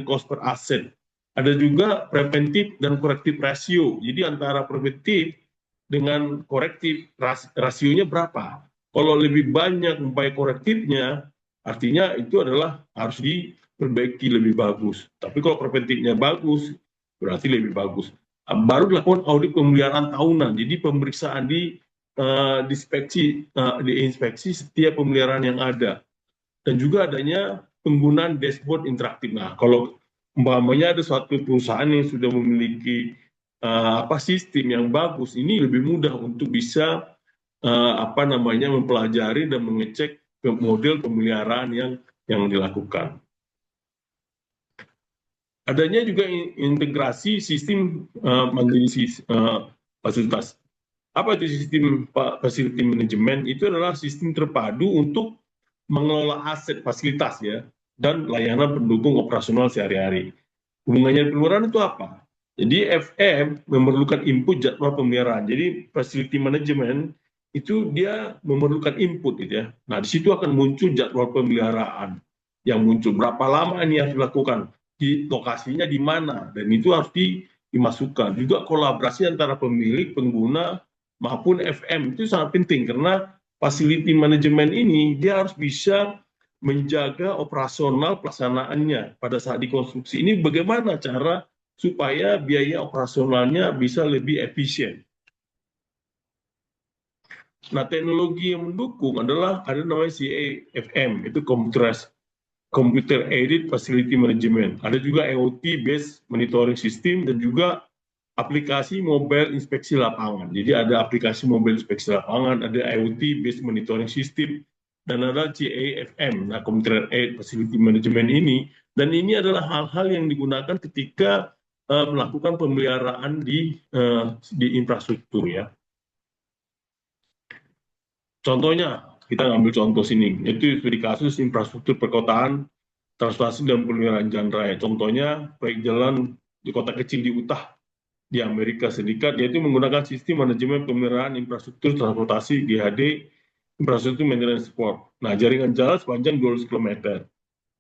cost per asset. Ada juga preventif dan corrective ratio. Jadi antara preventif dengan korektif rasionya berapa. Kalau lebih banyak upaya korektifnya, artinya itu adalah harus diperbaiki lebih bagus. Tapi kalau preventifnya bagus, berarti lebih bagus. Baru dilakukan audit pemeliharaan tahunan. Jadi pemeriksaan di inspeksi setiap pemeliharaan yang ada. Dan juga adanya penggunaan dashboard interaktif. Nah, kalau umpamanya ada suatu perusahaan yang sudah memiliki sistem yang bagus, ini lebih mudah untuk bisa mempelajari dan mengecek model pemeliharaan yang dilakukan. Adanya juga integrasi sistem fasilitas. Apa itu sistem facility management? Itu adalah sistem terpadu untuk mengelola aset fasilitas ya dan layanan pendukung operasional sehari-hari. Hubungannya dengan itu apa? Jadi FM memerlukan input jadwal pemeliharaan. Jadi facility management itu dia memerlukan input gitu ya. Nah, di situ akan muncul jadwal pemeliharaan yang muncul. Berapa lama ini harus dilakukan? Di lokasinya di mana? Dan itu harus dimasukkan. Juga kolaborasi antara pemilik, pengguna maupun FM itu sangat penting karena facility management ini dia harus bisa menjaga operasional pelaksanaannya pada saat dikonstruksi. Ini bagaimana cara supaya biaya operasionalnya bisa lebih efisien. Nah, teknologi yang mendukung adalah ada namanya CAFM, itu Computer Aided Facility Management. Ada juga IoT based monitoring system dan juga aplikasi mobile inspeksi lapangan. Jadi ada aplikasi mobile inspeksi lapangan, ada IoT based monitoring system, dan ada CAFM, nah Computer Aided Facility Management ini. Dan ini adalah hal-hal yang digunakan ketika melakukan pemeliharaan di infrastruktur ya. Contohnya, kita ngambil contoh sini, yaitu studi kasus infrastruktur perkotaan, transportasi dan pemeliharaan jalan raya. Contohnya, proyek jalan di kota kecil di Utah, di Amerika Serikat, yaitu menggunakan sistem manajemen pemeliharaan infrastruktur transportasi GHD, infrastruktur maintenance support. Nah, jaringan jalan sepanjang 200 km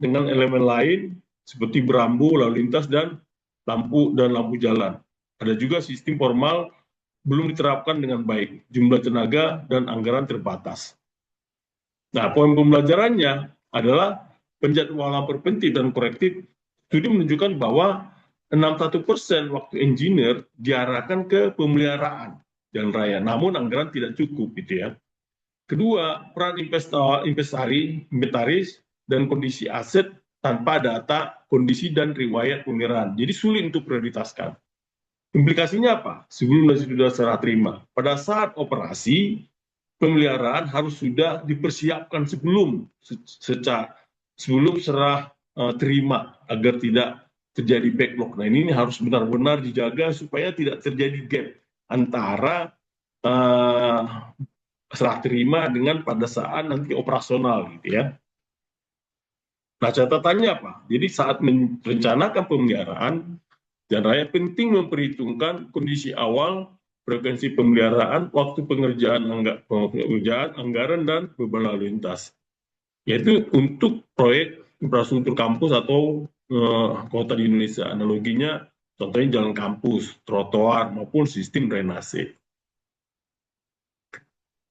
dengan elemen lain seperti berambu, lalu lintas, dan lampu jalan. Ada juga sistem formal belum diterapkan dengan baik, jumlah tenaga dan anggaran terbatas. Nah, poin pembelajarannya adalah penjadwalan preventif dan korektif. Studi menunjukkan bahwa 61% waktu engineer diarahkan ke pemeliharaan jalan raya, namun anggaran tidak cukup gitu ya. Kedua, peran inventaris dan kondisi aset tanpa data kondisi dan riwayat pemeliharaan. Jadi sulit untuk prioritaskan. Implikasinya apa? Sebelum sudah serah terima. Pada saat operasi, pemeliharaan harus sudah dipersiapkan sebelum serah terima agar tidak terjadi backlog. Nah, ini harus benar-benar dijaga supaya tidak terjadi gap antara serah terima dengan pada saat nanti operasional gitu ya. Nah, catatannya apa? Jadi saat merencanakan pemeliharaan jalan raya penting memperhitungkan kondisi awal, frekuensi pemeliharaan, waktu pengerjaan anggaran, dan beban lalu lintas. Yaitu untuk proyek infrastruktur kampus atau kota di Indonesia. Analoginya, contohnya jalan kampus, trotoar, maupun sistem drainase.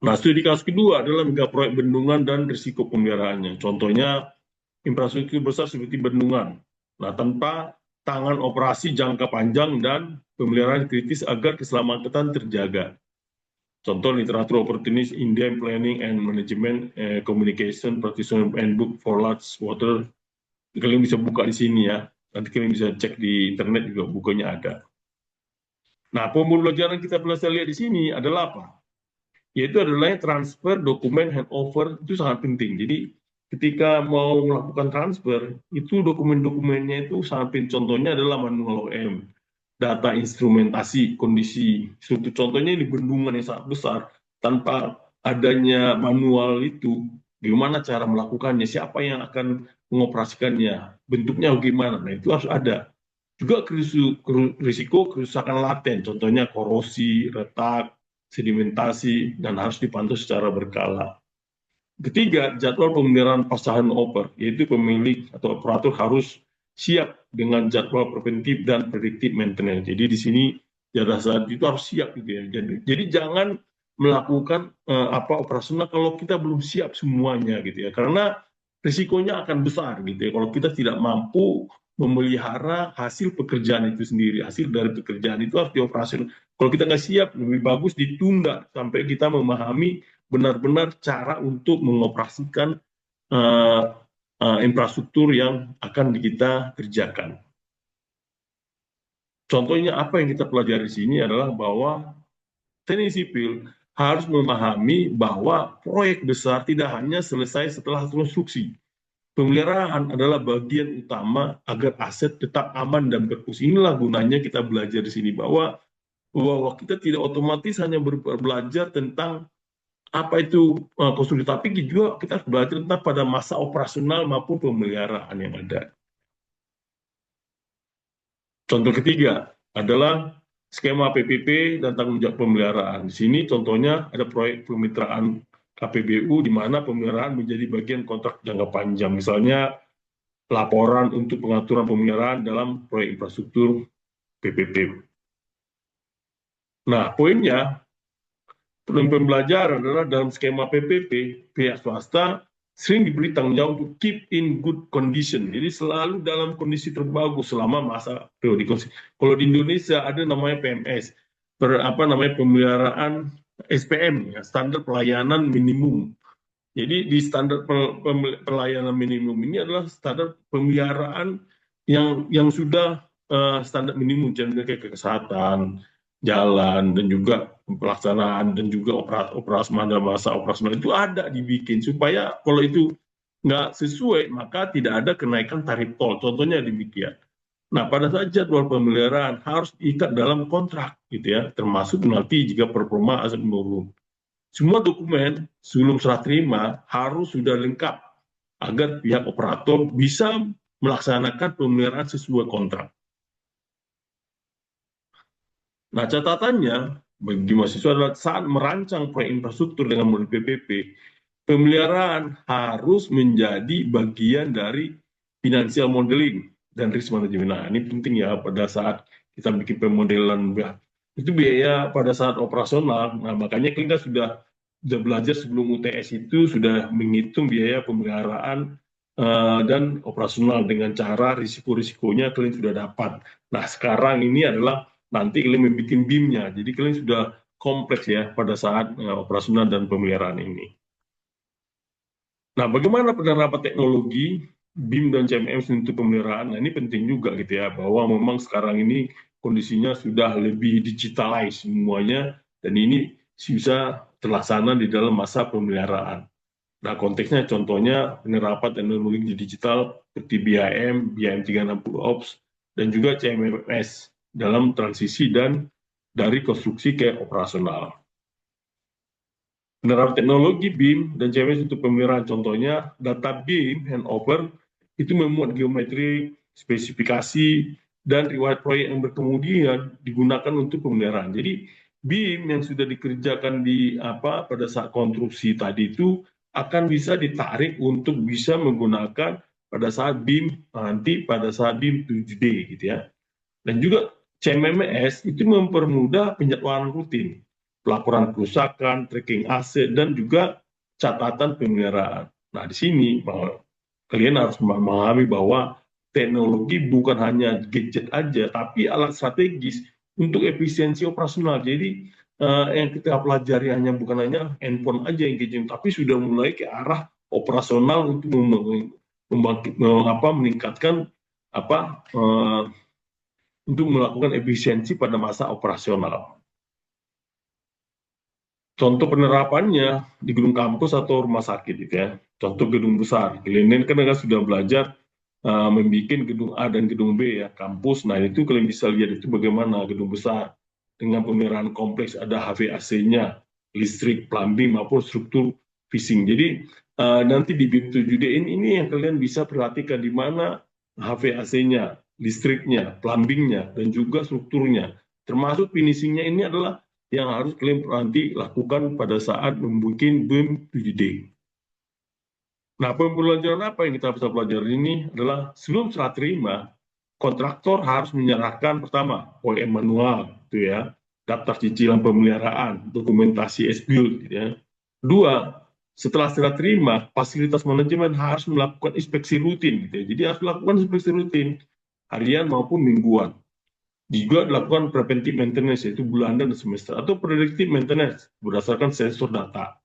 Nah, studi kasus kedua adalah megaproyek bendungan dan risiko pemeliharaannya. Contohnya, infrastruktur besar seperti bendungan. Nah, tanpa tangan operasi jangka panjang dan pemeliharaan kritis agar keselamatan terjaga. Contoh literatur opportunist Indian Planning and Management Communication Practitioner Handbook for Large Water Kalian bisa buka di sini ya. Nanti kalian bisa cek di internet juga bukunya ada. Nah, pembelajaran kita bisa lihat di sini adalah apa? Yaitu adalah transfer dokumen handover itu sangat penting. Jadi ketika mau melakukan transfer, itu dokumen-dokumennya itu sangat penting. Contohnya adalah manual OM, data instrumentasi, kondisi. Suatu contohnya di bendungan yang sangat besar, tanpa adanya manual itu, bagaimana cara melakukannya, siapa yang akan mengoperasikannya, bentuknya bagaimana, nah itu harus ada. Juga risiko kerusakan laten, contohnya korosi, retak, sedimentasi, dan harus dipantau secara berkala. Ketiga, jadwal pemeliharaan pasangan over, yaitu pemilik atau operator harus siap dengan jadwal preventif dan prediktif maintenance. Jadi di sini pada saat itu harus siap gitu ya. Jadi jangan melakukan operasional kalau kita belum siap semuanya gitu ya. Karena risikonya akan besar gitu ya. Kalau kita tidak mampu memelihara hasil pekerjaan itu sendiri, hasil dari pekerjaan itu harus dioperasional. Kalau kita nggak siap, lebih bagus ditunda sampai kita memahami benar-benar cara untuk mengoperasikan uh, infrastruktur yang akan kita kerjakan. Contohnya apa yang kita pelajari di sini adalah bahwa teknik sipil harus memahami bahwa proyek besar tidak hanya selesai setelah konstruksi. Pemeliharaan adalah bagian utama agar aset tetap aman dan berfungsi. Inilah gunanya kita belajar di sini bahwa kita tidak otomatis hanya belajar tentang apa itu konstruksi, tapi juga kita harus belajar tentang pada masa operasional maupun pemeliharaan yang ada. Contoh ketiga adalah skema PPP dan tanggung jawab pemeliharaan. Di sini contohnya ada proyek kemitraan KPBU di mana pemeliharaan menjadi bagian kontrak jangka panjang. Misalnya laporan untuk pengaturan pemeliharaan dalam proyek infrastruktur PPP. Nah, poinnya pembelajaran adalah dalam skema PPP, pihak swasta sering diberi tanggung jawab untuk keep in good condition. Jadi selalu dalam kondisi terbagus selama masa periode konstruksi. Kalau di Indonesia ada namanya PMS, pemeliharaan SPM, ya, standar pelayanan minimum. Jadi di standar pelayanan minimum ini adalah standar pemeliharaan yang sudah standar minimum, contohnya kayak kesehatan, jalan, dan juga pelaksanaan, dan juga operasi masa operasional itu ada dibikin supaya kalau itu nggak sesuai maka tidak ada kenaikan tarif tol. Contohnya demikian. Nah, pada saat jadwal pemeliharaan harus diikat dalam kontrak, gitu ya, termasuk nanti jika performa aset menurun. Semua dokumen sebelum serah terima harus sudah lengkap agar pihak operator bisa melaksanakan pemeliharaan sesuai kontrak. Nah, catatannya bagi mahasiswa adalah saat merancang proyek infrastruktur dengan model PPP, pemeliharaan harus menjadi bagian dari financial modeling dan risk management. Nah, ini penting ya pada saat kita bikin pemodelan itu biaya pada saat operasional. Nah, makanya kita sudah belajar sebelum UTS itu sudah menghitung biaya pemeliharaan dan operasional dengan cara risiko-risikonya kalian sudah dapat. Nah, sekarang ini adalah nanti kalian membuat BIM-nya. Jadi kalian sudah kompleks ya pada saat operasional dan pemeliharaan ini. Nah, bagaimana penerapan teknologi BIM dan CMM untuk pemeliharaan? Nah, ini penting juga gitu ya, bahwa memang sekarang ini kondisinya sudah lebih digitalize semuanya, dan ini bisa terlaksana di dalam masa pemeliharaan. Nah, konteksnya contohnya penerapan teknologi digital seperti BIM, BIM 360 Ops, dan juga CMMS dalam transisi dan dari konstruksi ke operasional. Penerapan teknologi BIM dan CMMS untuk pemeliharaan, contohnya data BIM handover itu memuat geometri, spesifikasi, dan riwayat proyek yang berkemudian digunakan untuk pemeliharaan. Jadi BIM yang sudah dikerjakan pada saat konstruksi tadi itu akan bisa ditarik untuk bisa menggunakan pada saat BIM nanti pada saat BIM 7D gitu ya. Dan juga CMMS itu mempermudah penjadwalan rutin, pelaporan kerusakan, tracking aset, dan juga catatan pemeliharaan. Nah, di sini kalian harus memahami bahwa teknologi bukan hanya gadget aja, tapi alat strategis untuk efisiensi operasional. Jadi yang kita pelajari bukan hanya handphone aja yang gadget, tapi sudah mulai ke arah operasional untuk meningkatkan untuk melakukan efisiensi pada masa operasional. Contoh penerapannya di gedung kampus atau rumah sakit, gitu ya. Contoh gedung besar. Kalian kan sudah belajar membuat gedung A dan gedung B ya, kampus. Nah itu kalian bisa lihat itu bagaimana gedung besar dengan pemeliharaan kompleks, ada HVAC-nya, listrik, plumbing maupun struktur fishing. Jadi nanti di BIM 7D ini yang kalian bisa perhatikan di mana HVAC-nya, listriknya, plumbingnya, dan juga strukturnya. Termasuk finishingnya ini adalah yang harus kalian nanti lakukan pada saat membuat BIM 7D. Nah, pembelajaran apa yang kita bisa pelajari ini adalah sebelum serah terima, kontraktor harus menyerahkan pertama OEM manual, gitu ya, daftar cicilan pemeliharaan, dokumentasi S-Build, gitu ya. Dua, setelah serah terima, fasilitas manajemen harus melakukan inspeksi rutin, gitu ya. Jadi harus melakukan inspeksi rutin harian maupun mingguan. Juga dilakukan preventive maintenance, yaitu bulanan dan semester, atau predictive maintenance berdasarkan sensor data.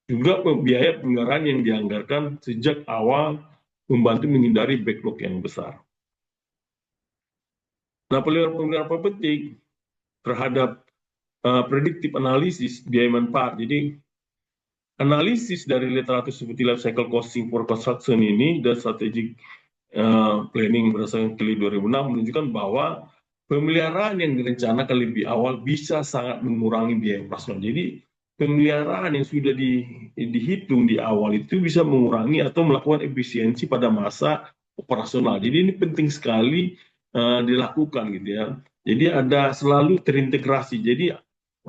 Juga biaya pemeliharaan yang dianggarkan sejak awal membantu menghindari backlog yang besar. Nah, pemeliharaan apa penting terhadap predictive analysis biaya manfaat. Jadi, analisis dari literatur seperti life cycle costing for construction ini dan strategic planning berdasarkan KELI 2006 menunjukkan bahwa pemeliharaan yang direncanakan lebih awal bisa sangat mengurangi biaya operasional. Jadi pemeliharaan yang sudah dihitung di awal itu bisa mengurangi atau melakukan efisiensi pada masa operasional. Jadi ini penting sekali dilakukan, gitu ya. Jadi ada selalu terintegrasi. Jadi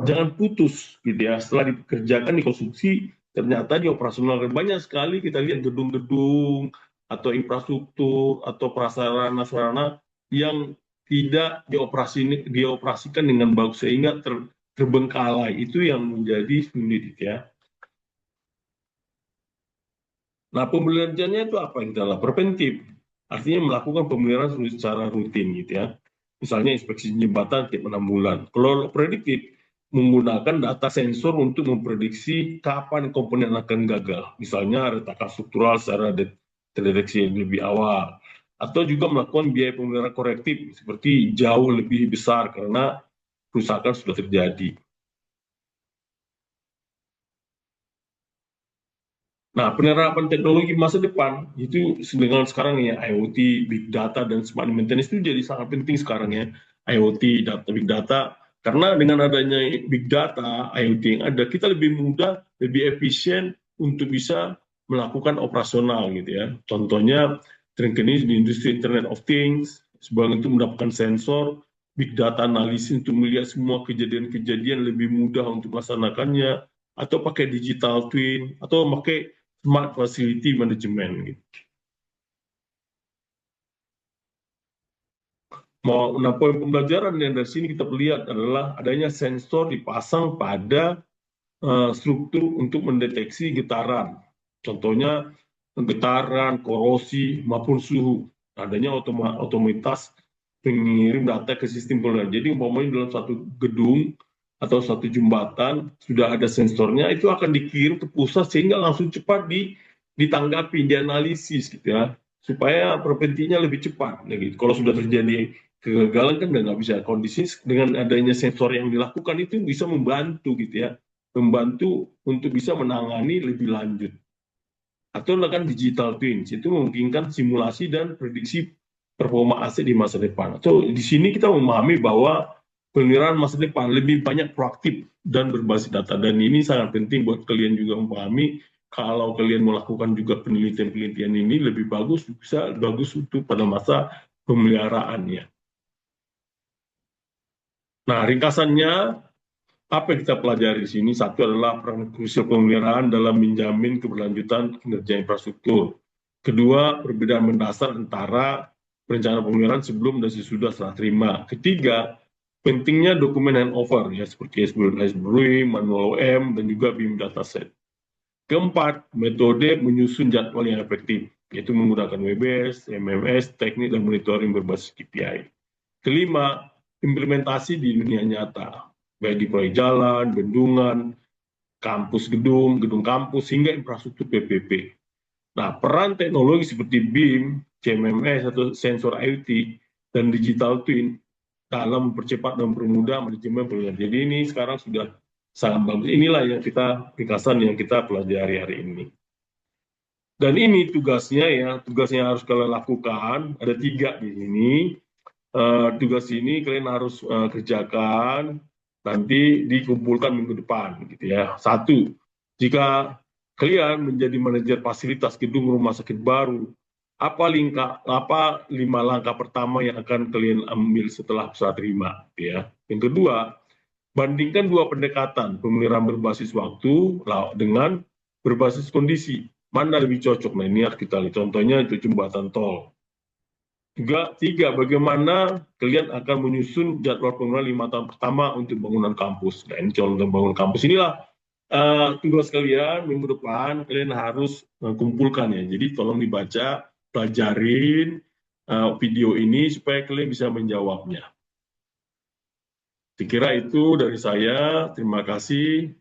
jangan putus, gitu ya. Setelah dikerjakan di konstruksi, ternyata di operasional banyak sekali kita lihat gedung-gedung atau infrastruktur atau prasarana-sarana yang tidak dioperasikan dengan bagus sehingga terbengkalai. Itu yang menjadi sulit, ya. Nah, pembelajarannya itu apa? Adalah preventif, artinya melakukan pemeliharaan secara rutin, gitu ya. Misalnya inspeksi jembatan tiap 6 bulan. Kalau prediktif, menggunakan data sensor untuk memprediksi kapan komponen akan gagal. Misalnya retakan struktural secara terdeteksi lebih awal. Atau juga melakukan biaya pemeliharaan korektif seperti jauh lebih besar karena kerusakan sudah terjadi. Nah, penerapan teknologi masa depan itu dengan sekarang ya IoT, big data dan smart maintenance itu jadi sangat penting sekarang ya. IoT, data big data, karena dengan adanya big data, IoT yang ada, kita lebih mudah, lebih efisien untuk bisa melakukan operasional, gitu ya. Contohnya terkini di industri Internet of Things sebagai untuk mendapatkan sensor, big data analisis untuk melihat semua kejadian-kejadian lebih mudah untuk melaksanakannya, atau pakai digital twin, atau pakai smart facility management, gitu. Nah, poin pembelajaran yang dari sini kita lihat adalah adanya sensor dipasang pada struktur untuk mendeteksi getaran. Contohnya getaran, korosi, maupun suhu. Adanya otomatis pengirim data ke sistem pemeliharaan. Jadi umpamanya dalam satu gedung atau satu jembatan sudah ada sensornya, itu akan dikirim ke pusat sehingga langsung cepat ditanggapi, dianalisis, gitu ya, supaya preventifnya lebih cepat. Gitu. Kalau sudah terjadi kegagalan kan nggak bisa. Kondisi dengan adanya sensor yang dilakukan itu bisa membantu, gitu ya, membantu untuk bisa menangani lebih lanjut. Atau kan digital twins, itu memungkinkan simulasi dan prediksi performa aset di masa depan. So, di sini kita memahami bahwa pemeliharaan masa depan lebih banyak proaktif dan berbasis data. Dan ini sangat penting buat kalian juga memahami, kalau kalian melakukan juga penelitian-penelitian ini lebih bagus, bisa bagus untuk pada masa pemeliharaannya. Nah, ringkasannya, apa yang kita pelajari di sini? Satu adalah peran krusial pemeliharaan dalam menjamin keberlanjutan kinerja infrastruktur. Kedua, perbedaan mendasar antara perencanaan pemeliharaan sebelum dan sesudah serah terima. Ketiga, pentingnya dokumen handover, ya, seperti SBRI, manual OM, dan juga BIM dataset. Keempat, metode menyusun jadwal yang efektif, yaitu menggunakan WBS, MMS, teknik dan monitoring berbasis KPI. Kelima, implementasi di dunia nyata, baik di proyek jalan, bendungan, kampus gedung, gedung kampus, hingga infrastruktur PPP. Nah, peran teknologi seperti BIM, CMMS atau sensor IoT, dan digital twin dalam mempercepat dan mempermudah manajemen pengelolaan. Jadi ini sekarang sudah sangat bagus. Inilah yang ringkasan yang kita pelajari hari ini. Dan ini tugasnya ya, tugasnya harus kalian lakukan. Ada 3 di sini. Tugas ini kalian harus kerjakan, nanti dikumpulkan minggu depan, gitu ya. 1, jika kalian menjadi manajer fasilitas gedung rumah sakit baru, apa 5 langkah pertama yang akan kalian ambil setelah serah terima, gitu ya. Yang kedua, bandingkan 2 pendekatan, pemeliharaan berbasis waktu dengan berbasis kondisi. Mana lebih cocok? Nah, ini harus kita lihat. Contohnya itu jembatan tol. Juga 3, bagaimana kalian akan menyusun jadwal pembangunan 5 tahun pertama untuk bangunan kampus. Nah, ini contoh bangunan kampus inilah tugas kalian minggu depan, kalian harus kumpulkan ya. Jadi tolong dibaca, pelajarin video ini supaya kalian bisa menjawabnya. Dikira itu dari saya, terima kasih.